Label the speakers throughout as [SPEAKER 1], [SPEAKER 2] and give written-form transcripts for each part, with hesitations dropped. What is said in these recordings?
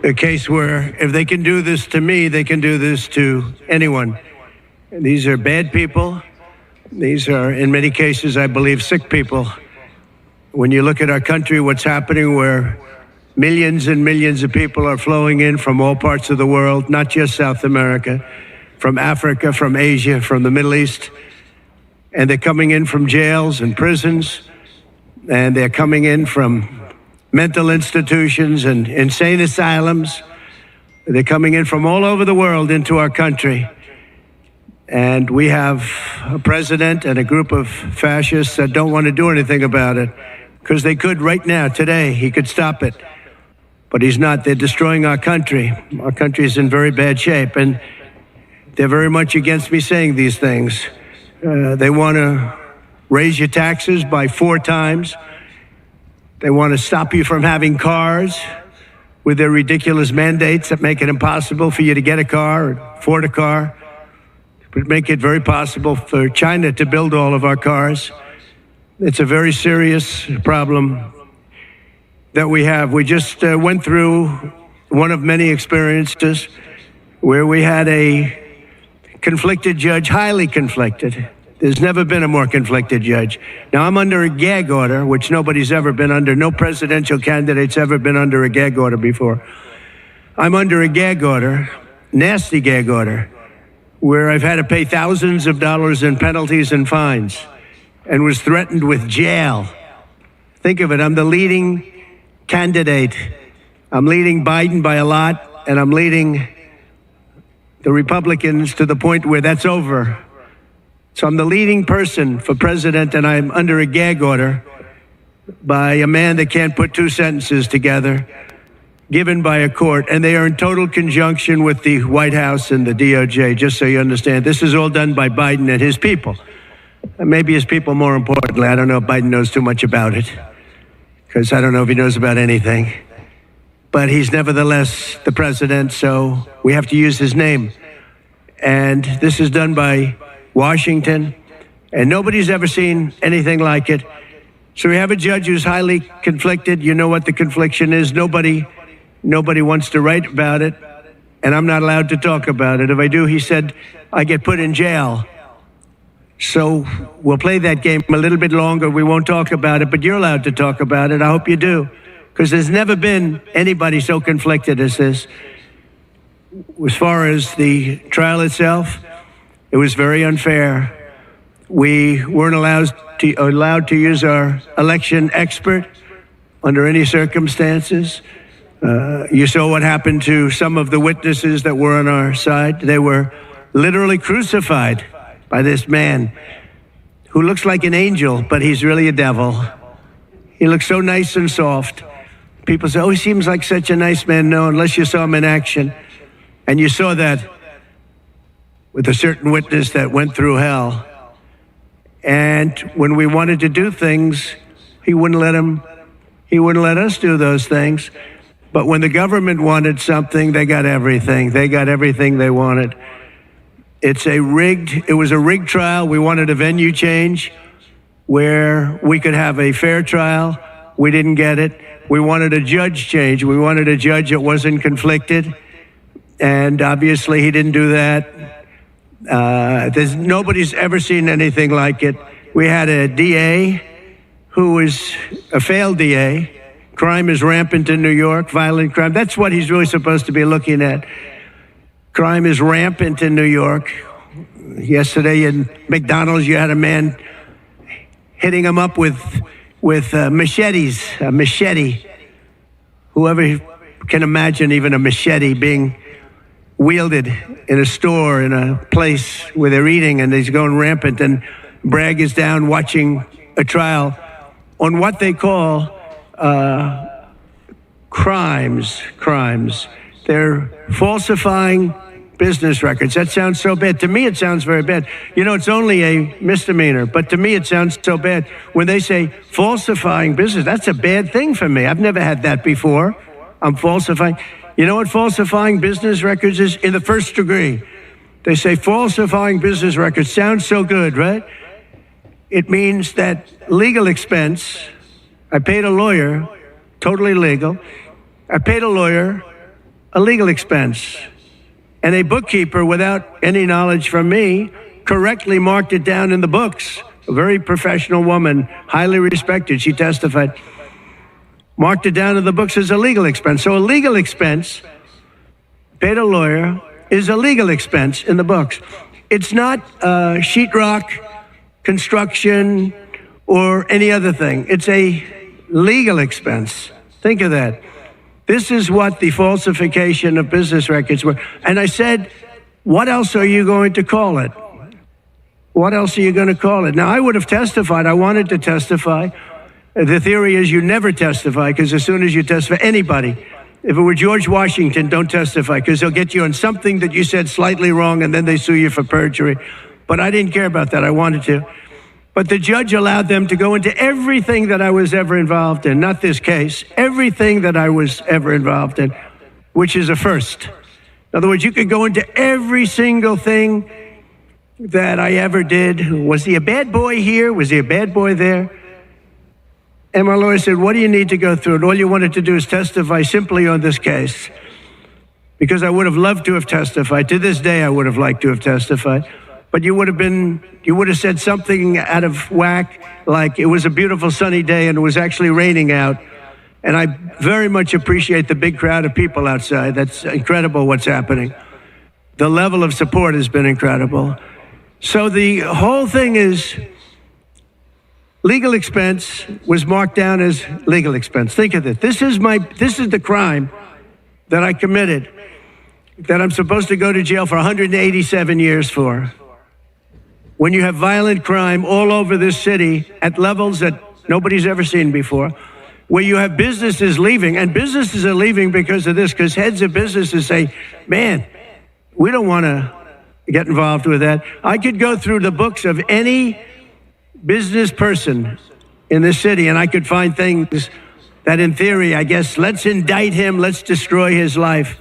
[SPEAKER 1] a case where if they can do this to me, they can do this to anyone. These are bad people. These are, in many cases, I believe, sick people. When you look at our country, what's happening where millions and millions of people are flowing in from all parts of the world, not just South America, from Africa, from Asia, from the Middle East, and they're coming in from jails and prisons, and they're coming in from mental institutions and insane asylums. They're coming in from all over the world into our country. And we have a president and a group of fascists that don't want to do anything about it, because they could right now, today, he could stop it. But he's not. They're destroying our country. Our country is in very bad shape, and they're very much against me saying these things. They want to raise your taxes by 4 times. They want to stop you from having cars with their ridiculous mandates that make it impossible for you to get a car or afford a car, but make it very possible for China to build all of our cars. It's a very serious problem that we have. We just went through one of many experiences where we had a conflicted judge, highly conflicted. There's never been a more conflicted judge. Now, I'm under a gag order, which nobody's ever been under. No presidential candidate's ever been under a gag order before. I'm under a gag order, nasty gag order, where I've had to pay thousands of dollars in penalties and fines and was threatened with jail. Think of it, I'm the leading candidate. I'm leading Biden by a lot, and I'm leading the Republicans to the point where that's over. So I'm the leading person for president, and I'm under a gag order by a man that can't put 2 sentences together, given by a court, and they are in total conjunction with the White House and the DOJ, just so you understand. This is all done by Biden and his people. And maybe his people more importantly. I don't know if Biden knows too much about it, because I don't know if he knows about anything. But he's nevertheless the president, so we have to use his name. And this is done by Washington, and nobody's ever seen anything like it. So we have a judge who's highly conflicted. You know what the confliction is. Nobody wants to write about it, and I'm not allowed to talk about it. If I do, he said, I get put in jail. So we'll play that game a little bit longer. We won't talk about it, but you're allowed to talk about it. I hope you do, because there's never been anybody so conflicted as this. As far as the trial itself, it was very unfair. We weren't allowed to use our election expert under any circumstances. You saw what happened to some of the witnesses that were on our side. They were literally crucified by this man who looks like an angel, but he's really a devil. He looks so nice and soft. People say, oh, he seems like such a nice man. No, unless you saw him in action. And you saw that with a certain witness that went through hell. And when we wanted to do things, he wouldn't let us do those things. But when the government wanted something, they got everything. They got everything they wanted. It was a rigged trial. We wanted a venue change where we could have a fair trial. We didn't get it. We wanted a judge change. We wanted a judge that wasn't conflicted. And obviously he didn't do that. Nobody's ever seen anything like it. We had a DA who was a failed DA. Crime is rampant in New York, violent crime. That's what he's really supposed to be looking at. Crime is rampant in New York. Yesterday in McDonald's, you had a man hitting him up with machetes, a machete. Whoever can imagine even a machete being wielded in a store, in a place where they're eating, and he's going rampant. And Bragg is down watching a trial on what they call crimes. They're falsifying business records. That sounds so bad. To me, it sounds very bad. You know, it's only a misdemeanor, but to me, it sounds so bad. When they say falsifying business, that's a bad thing for me. I've never had that before. I'm falsifying. You know what falsifying business records is? In the first degree. They say falsifying business records. Sounds so good, right? It means that legal expense, I paid a lawyer, totally legal. I paid a lawyer a legal expense. And a bookkeeper, without any knowledge from me, correctly marked it down in the books. A very professional woman, highly respected, she testified, marked it down in the books as a legal expense. So a legal expense, paid a lawyer, is a legal expense in the books. It's not sheetrock, construction, or any other thing. It's a legal expense. Think of that. This is what the falsification of business records were. And I said, what else are you going to call it? What else are you going to call it? Now, I would have testified. I wanted to testify. The theory is you never testify, because as soon as you testify, anybody, if it were George Washington, don't testify, because they'll get you on something that you said slightly wrong, and then they sue you for perjury. But I didn't care about that. I wanted to. But the judge allowed them to go into everything that I was ever involved in, not this case, everything that I was ever involved in, which is a first. In other words, you could go into every single thing that I ever did. Was he a bad boy here? Was he a bad boy there? And my lawyer said, what do you need to go through? And all you wanted to do is testify simply on this case. Because I would have loved to have testified. To this day, I would have liked to have testified. But you would have said something out of whack, like it was a beautiful sunny day and it was actually raining out. And I very much appreciate the big crowd of people outside. That's incredible what's happening. The level of support has been incredible. So the whole thing is legal expense was marked down as legal expense. Think of it. This is the crime that I committed, that I'm supposed to go to jail for 187 years for. When you have violent crime all over this city at levels that nobody's ever seen before, where you have businesses leaving, and businesses are leaving because of this, because heads of businesses say, man, we don't want to get involved with that. I could go through the books of any business person in this city, and I could find things that in theory, I guess, let's indict him, let's destroy his life.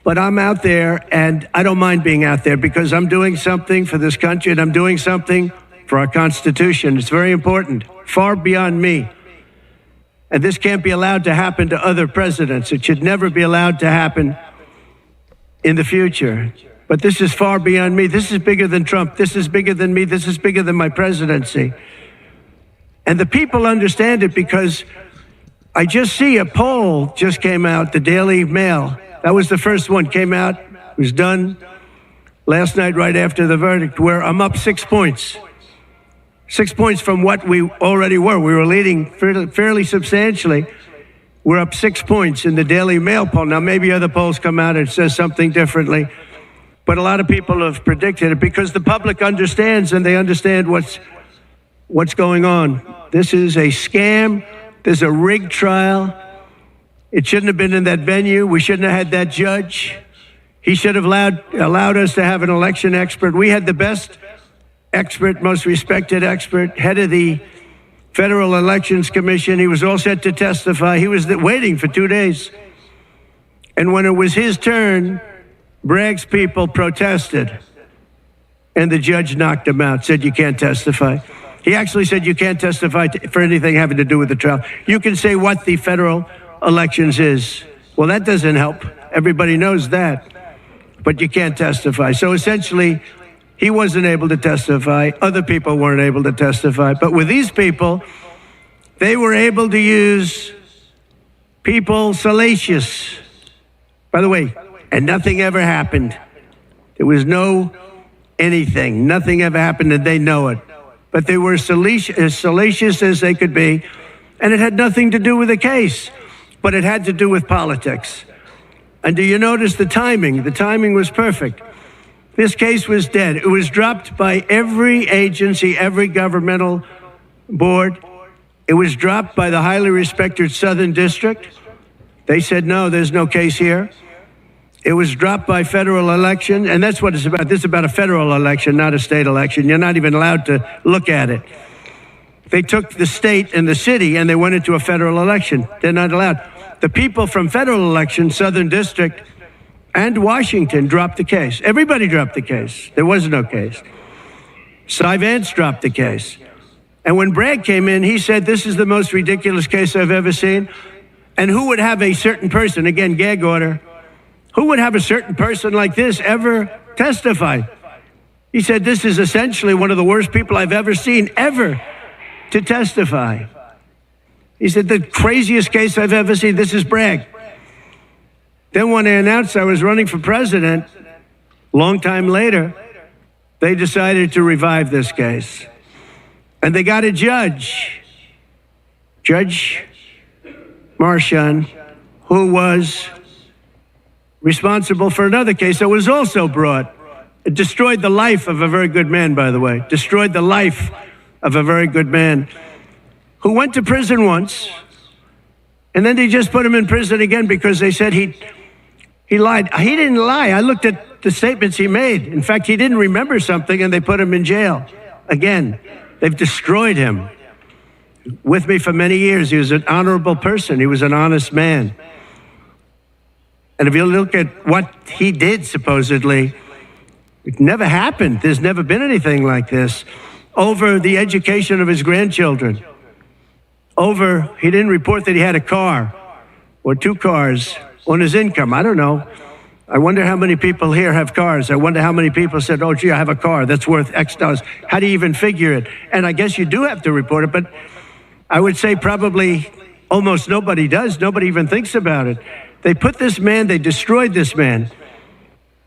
[SPEAKER 1] But I'm out there, and I don't mind being out there because I'm doing something for this country, and I'm doing something for our Constitution. It's very important, far beyond me. And this can't be allowed to happen to other presidents. It should never be allowed to happen in the future. But this is far beyond me. This is bigger than Trump. This is bigger than me. This is bigger than my presidency. And the people understand it because I just see a poll just came out, the Daily Mail. That was the first one, came out, was done last night right after the verdict, where I'm up 6 points. 6 points from what we already were. We were leading fairly substantially. We're up 6 points in the Daily Mail poll. Now, maybe other polls come out and says something differently, but a lot of people have predicted it because the public understands, and they understand what's going on. This is a scam. There's a rigged trial. It shouldn't have been in that venue. We shouldn't have had that judge. He should have allowed us to have an election expert. We had the best expert, most respected expert, head of the Federal Elections Commission. He was all set to testify. He was waiting for 2 days. And when it was his turn, Bragg's people protested. And the judge knocked him out, said, you can't testify. He actually said, you can't testify for anything having to do with the trial. You can say what the federal elections is. Well, that doesn't help. Everybody knows that. But you can't testify. So essentially, he wasn't able to testify. Other people weren't able to testify. But with these people, they were able to use people salacious. By the way, and nothing ever happened. There was no anything. Nothing ever happened, and they know it. But they were as salacious as they could be. And it had nothing to do with the case. But it had to do with politics. And do you notice the timing? The timing was perfect. This case was dead. It was dropped by every agency, every governmental board. It was dropped by the highly respected Southern District. They said, no, there's no case here. It was dropped by federal election, and that's what it's about. This is about a federal election, not a state election. You're not even allowed to look at it. They took the state and the city and they went into a federal election. They're not allowed. The people from federal election, Southern District, and Washington dropped the case. Everybody dropped the case. There was no case. Cy Vance dropped the case. And when Bragg came in, he said, this is the most ridiculous case I've ever seen. And who would have a certain person, again, gag order, who would have a certain person like this ever testify? He said, this is essentially one of the worst people I've ever seen ever to testify. He said, the craziest case I've ever seen. This is Bragg. Then when I announced I was running for president, long time later, they decided to revive this case. And they got a judge, Judge Marchand, who was responsible for another case that was also brought. It destroyed the life of a very good man, by the way. Destroyed the life of a very good man who went to prison once, and then they just put him in prison again because they said he lied. He didn't lie. I looked at the statements he made. In fact, he didn't remember something, and they put him in jail. Again, they've destroyed him. With me for many years, he was an honorable person. He was an honest man. And if you look at what he did, supposedly, it never happened. There's never been anything like this. Over the education of his grandchildren. He didn't report that he had a car or 2 cars on his income. I don't know. I wonder how many people here have cars. I wonder how many people said, oh, gee, I have a car that's worth X dollars. How do you even figure it? And I guess you do have to report it, but I would say probably almost nobody does. Nobody even thinks about it. They put this man, they destroyed this man,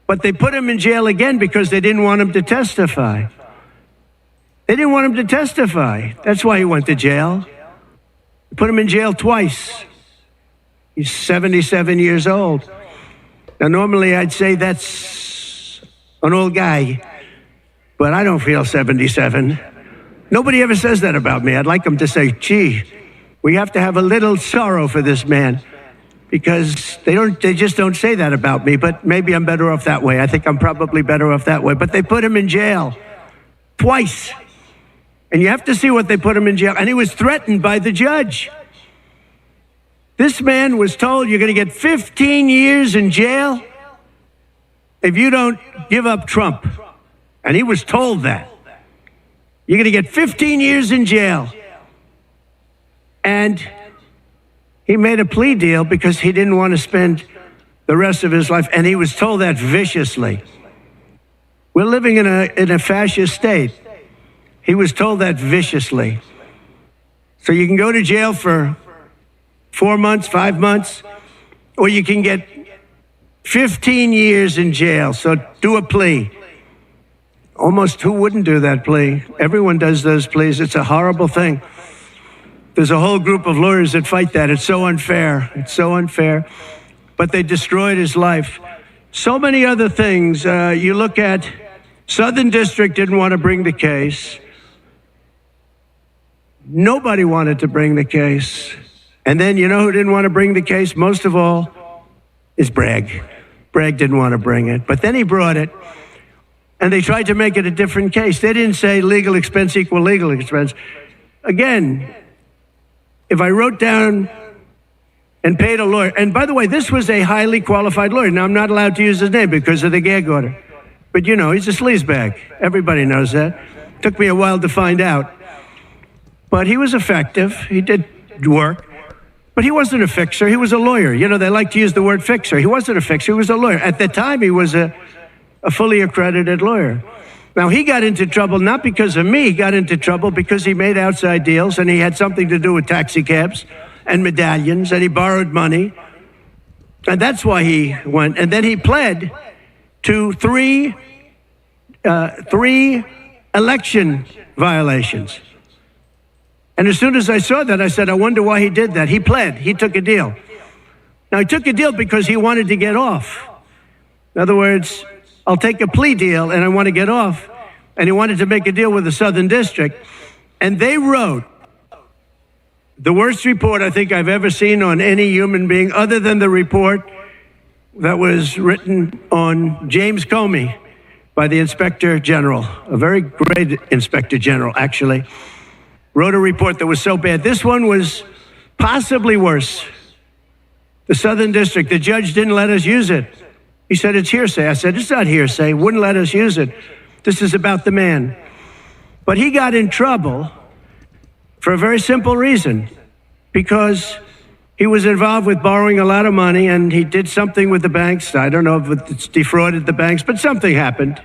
[SPEAKER 1] but they put him in jail again because they didn't want him to testify. They didn't want him to testify. That's why he went to jail. They put him in jail twice. He's 77 years old. Now, normally I'd say that's an old guy, but I don't feel 77. Nobody ever says that about me. I'd like them to say, gee, we have to have a little sorrow for this man, because they just don't say that about me, but maybe I'm better off that way. I think I'm probably better off that way. But they put him in jail twice. And you have to see what they put him in jail. And he was threatened by the judge. This man was told, you're going to get 15 years in jail if you don't give up Trump. And he was told that. You're going to get 15 years in jail. And he made a plea deal because he didn't want to spend the rest of his life. And he was told that viciously. We're living in a fascist state. He was told that viciously. So you can go to jail for 4 months, 5 months, or you can get 15 years in jail. So do a plea. Almost who wouldn't do that plea? Everyone does those pleas. It's a horrible thing. There's a whole group of lawyers that fight that. It's so unfair. It's so unfair. But they destroyed his life. So many other things. You look at Southern District didn't want to bring the case. Nobody wanted to bring the case. And then you know who didn't want to bring the case? Most of all is Bragg. Bragg didn't want to bring it. But then he brought it. And they tried to make it a different case. They didn't say legal expense equal legal expense. Again, if I wrote down and paid a lawyer, and by the way, this was a highly qualified lawyer. Now, I'm not allowed to use his name because of the gag order. But you know, he's a sleazebag. Everybody knows that. Took me a while to find out. But he was effective. He did work. But he wasn't a fixer. He was a lawyer. You know, they like to use the word fixer. He wasn't a fixer. He was a lawyer. At the time, he was a fully accredited lawyer. Now, he got into trouble not because of me. He got into trouble because he made outside deals, and he had something to do with taxi cabs and medallions, and he borrowed money. And that's why he went. And then he pled to three election violations. And as soon as I saw that, I said, I wonder why he did that. He pled. He took a deal. Now, he took a deal because he wanted to get off. In other words, I'll take a plea deal and I want to get off. And he wanted to make a deal with the Southern District. And they wrote the worst report I think I've ever seen on any human being, other than the report that was written on James Comey by the Inspector General, a very great Inspector General, actually, wrote a report that was so bad. This one was possibly worse. The Southern District, the judge didn't let us use it. He said, it's hearsay. I said, it's not hearsay. Wouldn't let us use it. This is about the man. But he got in trouble for a very simple reason, because he was involved with borrowing a lot of money, and he did something with the banks. I don't know if it's defrauded the banks, but something happened.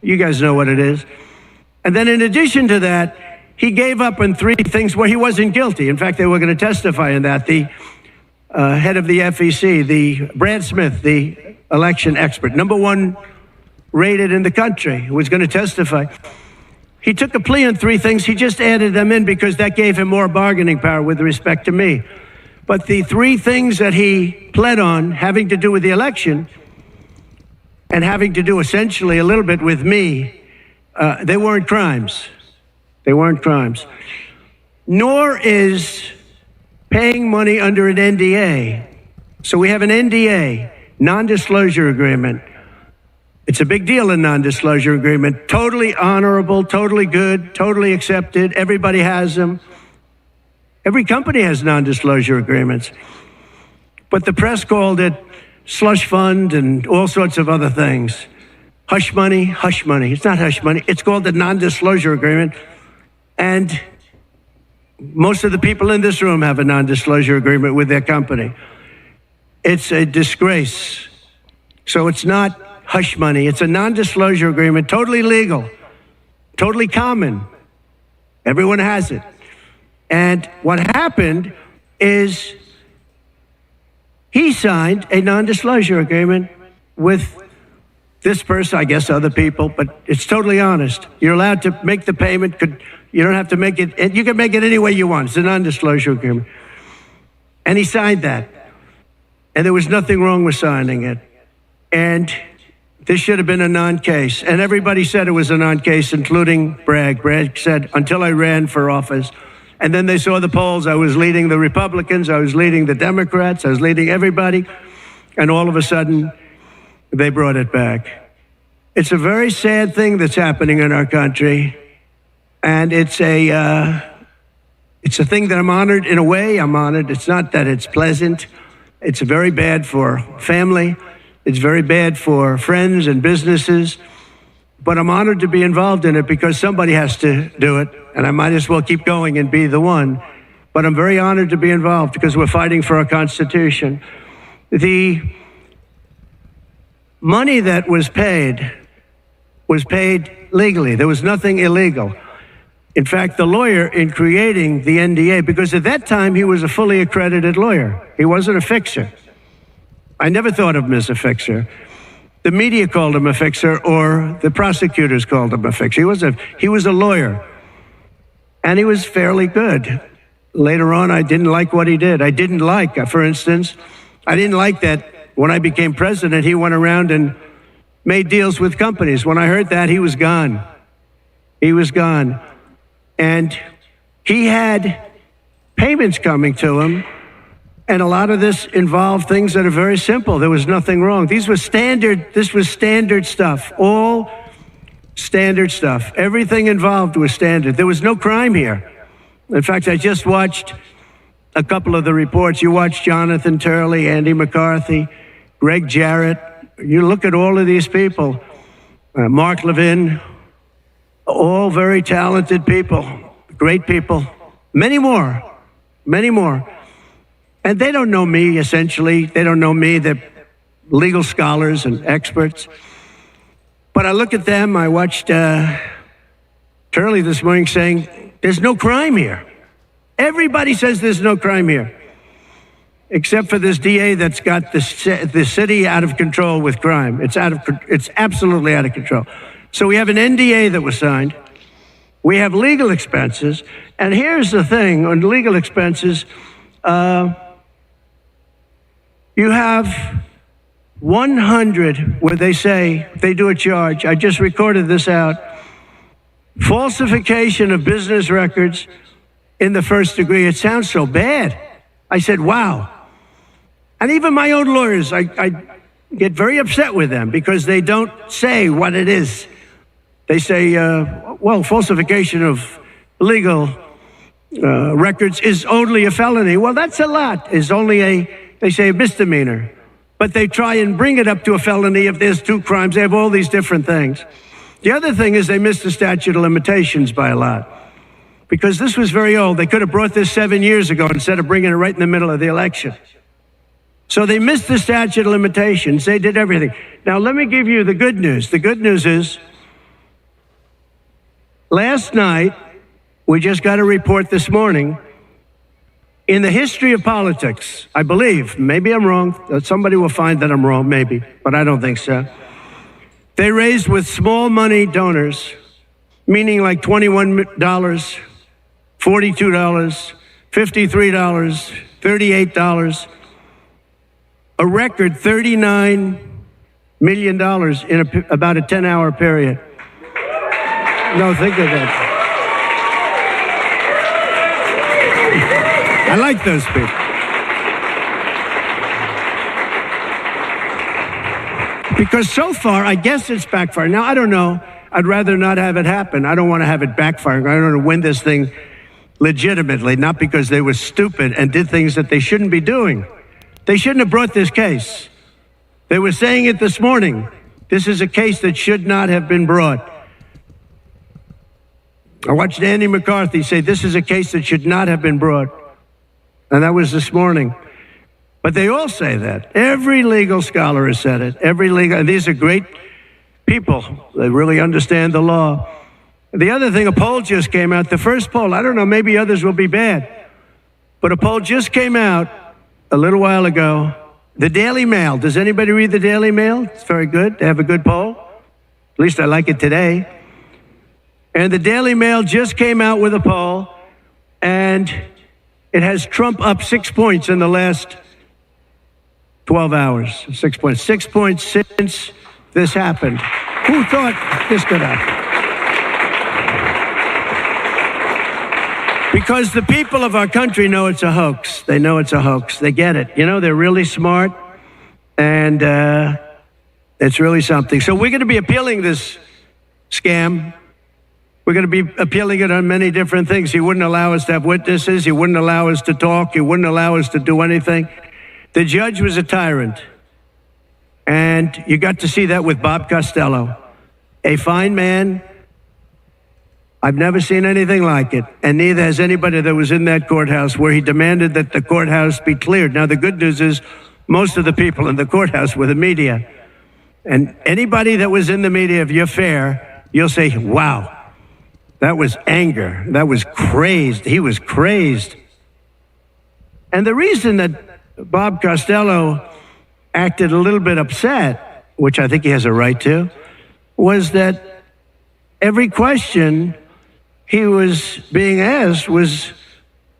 [SPEAKER 1] You guys know what it is. And then in addition to that, he gave up on 3 things where he wasn't guilty. In fact, they were going to testify in that. The head of the FEC, the Brad Smith, the election expert, #1 rated in the country, was going to testify. He took a plea on 3 things. He just added them in because that gave him more bargaining power with respect to me. But the 3 things that he pled on, having to do with the election and having to do essentially a little bit with me, they weren't crimes. They weren't crimes. Nor is paying money under an NDA. So we have an NDA, non-disclosure agreement. It's a big deal, a non-disclosure agreement. Totally honorable, totally good, totally accepted. Everybody has them. Every company has non-disclosure agreements. But the press called it slush fund and all sorts of other things. Hush money, hush money. It's not hush money. It's called a non-disclosure agreement. And most of the people in this room have a non-disclosure agreement with their company. It's a disgrace. So it's not hush money. It's a non-disclosure agreement, totally legal, totally common. Everyone has it. And what happened is he signed a non-disclosure agreement with this person, I guess other people, but it's totally honest. You're allowed to make the payment. You don't have to make it. You can make it any way you want. It's a non-disclosure agreement. And he signed that. And there was nothing wrong with signing it. And this should have been a non-case. And everybody said it was a non-case, including Bragg. Bragg said, until I ran for office. And then they saw the polls. I was leading the Republicans. I was leading the Democrats. I was leading everybody. And all of a sudden, they brought it back. It's a very sad thing that's happening in our country. And it's a thing that I'm honored. In a way, I'm honored. It's not that it's pleasant. It's very bad for family. It's very bad for friends and businesses. But I'm honored to be involved in it because somebody has to do it. And I might as well keep going and be the one. But I'm very honored to be involved because we're fighting for our Constitution. The money that was paid legally. There was nothing illegal. In fact, the lawyer in creating the NDA, because at that time he was a fully accredited lawyer. He wasn't a fixer. I never thought of him as a fixer. The media called him a fixer, or the prosecutors called him a fixer. He was a lawyer, and he was fairly good. Later on, I didn't like what he did. I didn't like, for instance, I didn't like that when I became president, he went around and made deals with companies. When I heard that, he was gone. He was gone. And he had payments coming to him, and a lot of this involved things that are very simple. There was nothing wrong. This was standard stuff, all standard stuff. Everything involved was standard. There was no crime here. In fact, I just watched a couple of the reports. You watched Jonathan Turley, Andy McCarthy, Greg Jarrett. You look at all of these people, Mark Levin, all very talented people, great people, many more. And they don't know me, essentially. They don't know me. They're legal scholars and experts. But I look at them. I watched Turley this morning saying, there's no crime here. Everybody says there's no crime here, except for this DA that's got the city out of control with crime. It's absolutely out of control. So we have an NDA that was signed. We have legal expenses. And here's the thing on legal expenses. You have 100 where they say they do a charge. I just recorded this out. Falsification of business records in the first degree. It sounds so bad. I said, wow. And even my own lawyers, I get very upset with them because they don't say what it is. They say, well, falsification of legal records is only a felony. Well, that's a lot. Is only they say a misdemeanor. But they try and bring it up to a felony if there's 2 crimes. They have all these different things. The other thing is they miss the statute of limitations by a lot. because this was very old. They could have brought this 7 years ago instead of bringing it right in the middle of the election. So they missed the statute of limitations. They did everything. Now, let me give you the good news. The good news is, last night, we just got a report this morning, in the history of politics, I believe, maybe I'm wrong, somebody will find that I'm wrong, maybe, but I don't think so. They raised with small money donors, meaning like $21, $42, $53, $38, a record $39 million in about a 10-hour period. No, think of that. I like those people. Because so far, I guess it's backfired. Now, I don't know. I'd rather not have it happen. I don't want to have it backfire. I don't want to win this thing legitimately, not because they were stupid and did things that they shouldn't be doing. They shouldn't have brought this case. They were saying it this morning. This is a case that should not have been brought. I watched Andy McCarthy say this is a case that should not have been brought. And that was this morning. But they all say that. Every legal scholar has said it. And these are great people that really understand the law. The other thing, a poll just came out. The first poll, I don't know, maybe others will be bad. But a poll just came out a little while ago. The Daily Mail. Does anybody read the Daily Mail? It's very good. They have a good poll. At least I like it today. And the Daily Mail just came out with a poll, and it has Trump up 6 points in the last 12 hours. 6 points. 6 points since this happened. Who thought this could happen? Because the people of our country know it's a hoax. They know it's a hoax. They get it. You know, they're really smart, and it's really something. So we're going to be appealing this scam. We're going to be appealing it on many different things. He wouldn't allow us to have witnesses. He wouldn't allow us to talk. He wouldn't allow us to do anything. The judge was a tyrant. And you got to see that with Bob Costello, a fine man. I've never seen anything like it. And neither has anybody that was in that courthouse where he demanded that the courthouse be cleared. Now, the good news is most of the people in the courthouse were the media. And anybody that was in the media, if you're fair, you'll say, wow. That was anger. That was crazed. He was crazed. And the reason that Bob Costello acted a little bit upset, which I think he has a right to, was that every question he was being asked was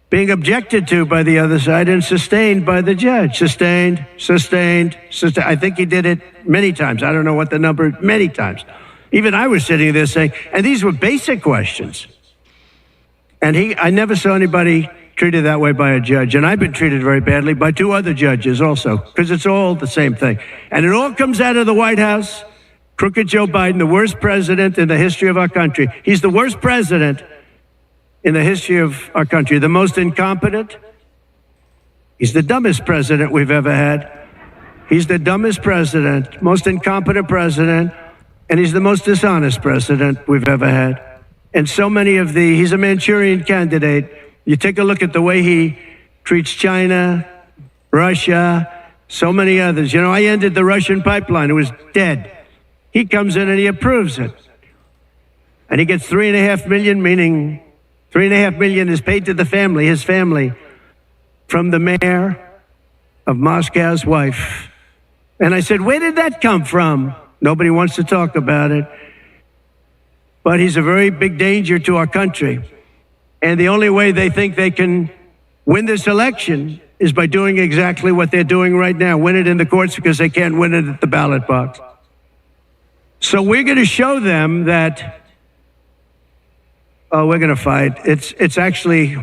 [SPEAKER 1] being objected to by the other side and sustained by the judge. Sustained. I think he did it many times. I don't know what the number, many times. Even I was sitting there saying, and these were basic questions. And I never saw anybody treated that way by a judge. And I've been treated very badly by 2 other judges also, because it's all the same thing. And it all comes out of the White House. Crooked Joe Biden, the worst president in the history of our country. He's the worst president in the history of our country. The most incompetent. He's the dumbest president we've ever had. He's the dumbest president, most incompetent president. And he's the most dishonest president we've ever had. And so many of he's a Manchurian candidate. You take a look at the way he treats China, Russia, so many others. You know, I ended the Russian pipeline. It was dead. He comes in and he approves it. And he gets $3.5 million, meaning $3.5 million is paid to the family, his family, from the mayor of Moscow's wife. And I said, where did that come from? Nobody wants to talk about it. But he's a very big danger to our country. And the only way they think they can win this election is by doing exactly what they're doing right now. Win it in the courts because they can't win it at the ballot box. So we're going to show them that, we're going to fight. It's actually,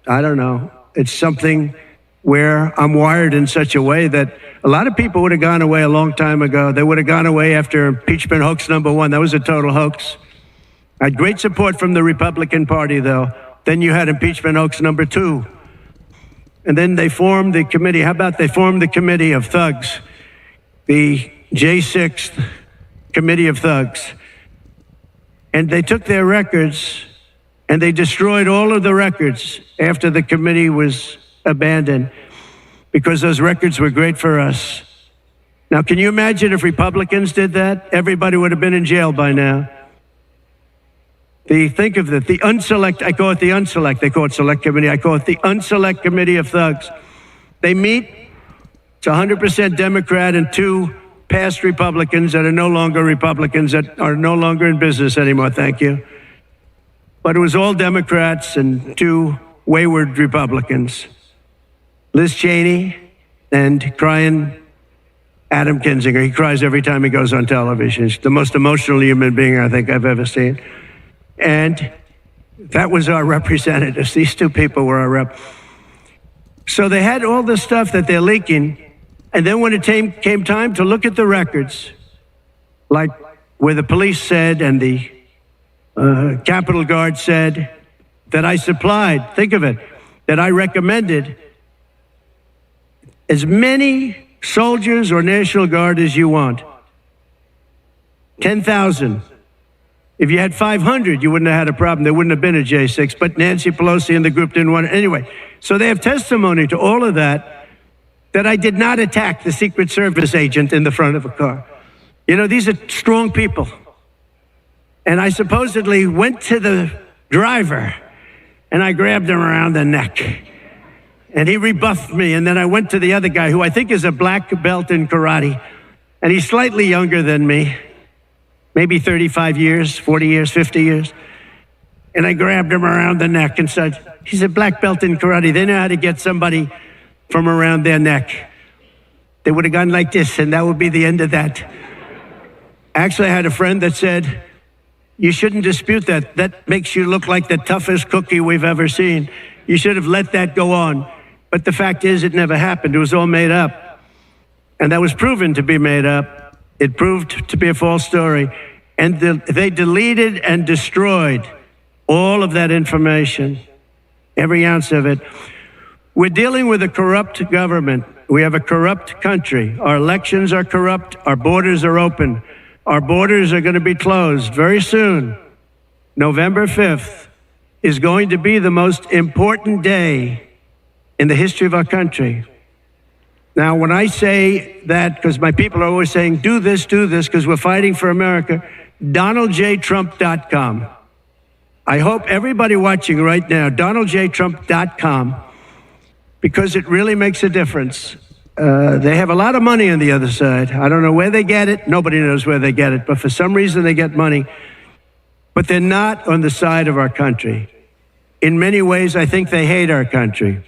[SPEAKER 1] I don't know, it's something where I'm wired in such a way that a lot of people would have gone away a long time ago. They would have gone away after impeachment hoax number 1. That was a total hoax. I had great support from the Republican Party, though. Then you had impeachment hoax number 2. And then they formed the committee. How about they formed the committee of thugs, the J6 committee of thugs. And they took their records And they destroyed all of the records after the committee was abandoned because those records were great for us. Now, can you imagine if Republicans did that? Everybody would have been in jail by now. Think of it, the unselect, I call it the unselect, they call it select committee, I call it the unselect committee of thugs. They meet, it's 100% Democrat and 2 past Republicans that are no longer Republicans, that are no longer in business anymore, thank you. But it was all Democrats and 2 wayward Republicans. Liz Cheney and crying Adam Kinzinger. He cries every time he goes on television. He's the most emotional human being I think I've ever seen. And that was our representatives. These 2 people were our rep. So they had all this stuff that they're leaking. And then when it came time to look at the records, like where the police said and the Capitol Guard said that I supplied, think of it, that I recommended as many soldiers or National Guard as you want. 10,000. If you had 500, you wouldn't have had a problem. There wouldn't have been a J6, but Nancy Pelosi and the group didn't want it. Anyway, so they have testimony to all of that I did not attack the Secret Service agent in the front of a car. You know, these are strong people. And I supposedly went to the driver and I grabbed him around the neck. And he rebuffed me. And then I went to the other guy, who I think is a black belt in karate. And he's slightly younger than me, maybe 35 years, 40 years, 50 years. And I grabbed him around the neck and said, he's a black belt in karate. They know how to get somebody from around their neck. They would have gone like this, and that would be the end of that. Actually, I had a friend that said, you shouldn't dispute that. That makes you look like the toughest cookie we've ever seen. You should have let that go on. But the fact is, it never happened. It was all made up. And that was proven to be made up. It proved to be a false story. And they deleted and destroyed all of that information, every ounce of it. We're dealing with a corrupt government. We have a corrupt country. Our elections are corrupt. Our borders are open. Our borders are going to be closed very soon. November 5th is going to be the most important day in the history of our country. Now, when I say that, because my people are always saying, do this, because we're fighting for America, DonaldJTrump.com. I hope everybody watching right now, DonaldJTrump.com, because it really makes a difference. They have a lot of money on the other side. I don't know where they get it. Nobody knows where they get it, but for some reason they get money. But they're not on the side of our country. In many ways, I think they hate our country.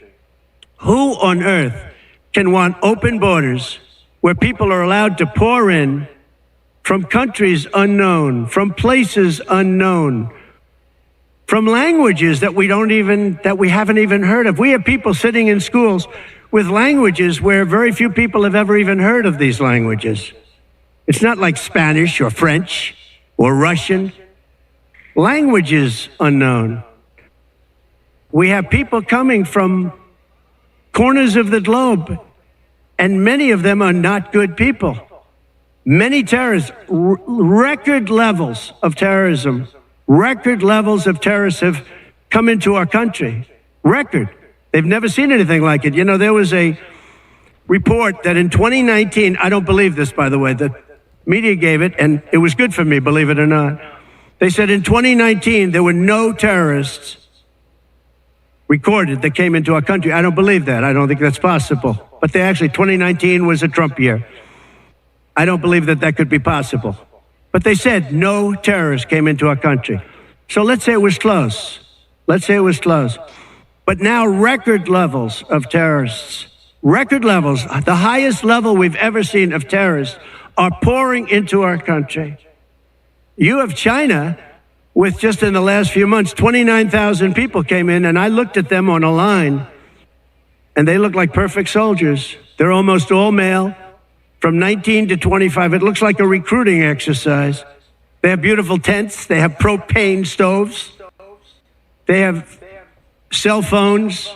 [SPEAKER 1] Who on earth can want open borders where people are allowed to pour in from countries unknown, from places unknown, from languages that we haven't even heard of? We have people sitting in schools with languages where very few people have ever even heard of these languages. It's not like Spanish or French or Russian. Languages unknown. We have people coming from corners of the globe, and many of them are not good people. Many terrorists, record levels of terrorism, record levels of terrorists have come into our country. Record. They've never seen anything like it. You know, there was a report that in 2019, I don't believe this, by the way, the media gave it, and it was good for me, believe it or not. They said in 2019, there were no terrorists recorded that came into our country. I don't believe that. I don't think that's possible. But 2019 was a Trump year. I don't believe that that could be possible. But they said no terrorists came into our country. So let's say it was close. Let's say it was close. But now record levels of terrorists, record levels, the highest level we've ever seen of terrorists are pouring into our country. You have China with just in the last few months, 29,000 people came in, and I looked at them on a line, and they look like perfect soldiers. They're almost all male, from 19 to 25. It looks like a recruiting exercise. They have beautiful tents. They have propane stoves. They have cell phones,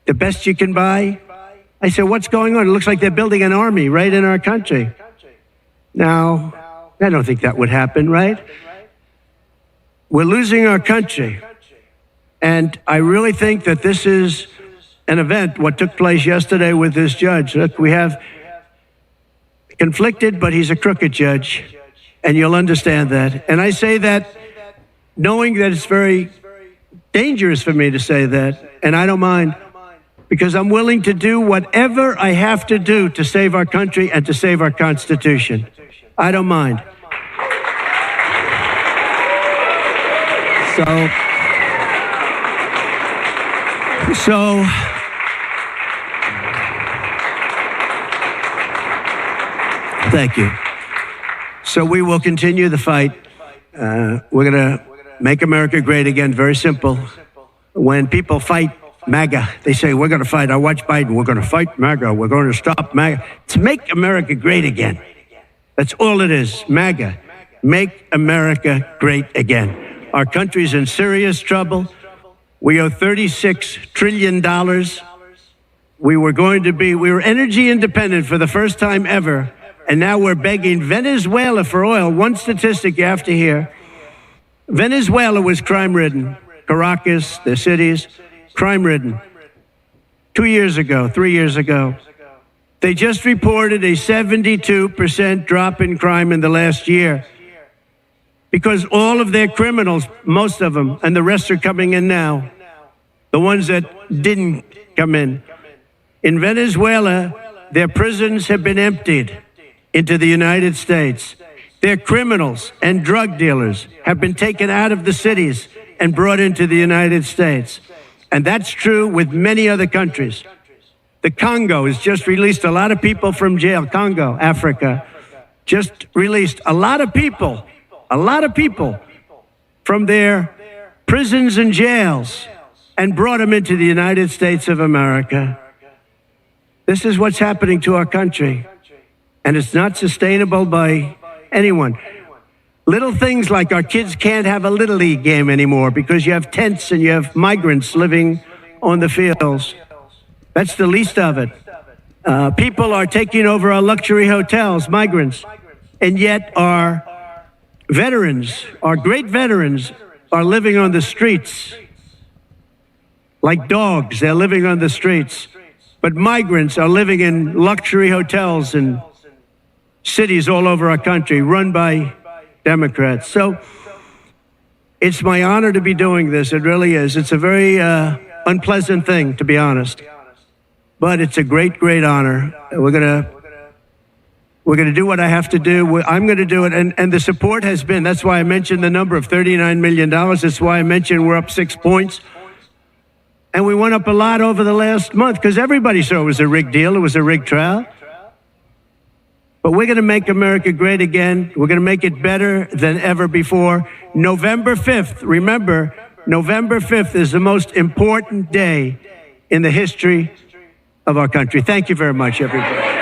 [SPEAKER 1] the best you can buy. I said, what's going on? It looks like they're building an army right in our country. Now, I don't think that would happen, right? We're losing our country. And I really think that this is an event, what took place yesterday with this judge. Look, we have conflicted, but he's a crooked judge, and you'll understand that. And I say that knowing that it's very dangerous for me to say that, and I don't mind, because I'm willing to do whatever I have to do to save our country and to save our Constitution. I don't mind. So thank you. So we will continue the fight. We're going to make America great again. Very simple. When people fight MAGA, they say, we're going to fight. I watch Biden. We're going to fight MAGA. We're going to stop MAGA. To make America great again. That's all it is. MAGA. Make America great again. Our country's in serious trouble. We owe $36 trillion. We were energy independent for the first time ever. And now we're begging Venezuela for oil. One statistic you have to hear. Venezuela was crime-ridden. Caracas, the cities, crime-ridden. 2 years ago, 3 years ago. They just reported a 72% drop in crime in the last year. Because all of their criminals, most of them, and the rest are coming in now. The ones that didn't come in. In Venezuela, their prisons have been emptied into the United States. Their criminals and drug dealers have been taken out of the cities and brought into the United States. And that's true with many other countries. The Congo has just released a lot of people from jail. Congo, Africa, just released a lot of people from their prisons and jails and brought them into the United States of America. This is what's happening to our country. And it's not sustainable by anyone. Little things like our kids can't have a Little League game anymore because you have tents and you have migrants living on the fields. That's the least of it. People are taking over our luxury hotels, migrants. And yet our veterans, our great veterans, are living on the streets. Like dogs, they're living on the streets. But migrants are living in luxury hotels and cities all over our country, run by Democrats. So it's my honor to be doing this. It really is. It's a very unpleasant thing, to be honest. But it's a great, great honor. We're gonna do what I have to do. I'm gonna do it. And the support has been, that's why I mentioned the number of $39 million. That's why I mentioned we're up 6 points. And we went up a lot over the last month because everybody saw it was a rigged deal. It was a rigged trial. But we're going to make America great again. We're going to make it better than ever before. November 5th, remember, November 5th is the most important day in the history of our country. Thank you very much, everybody.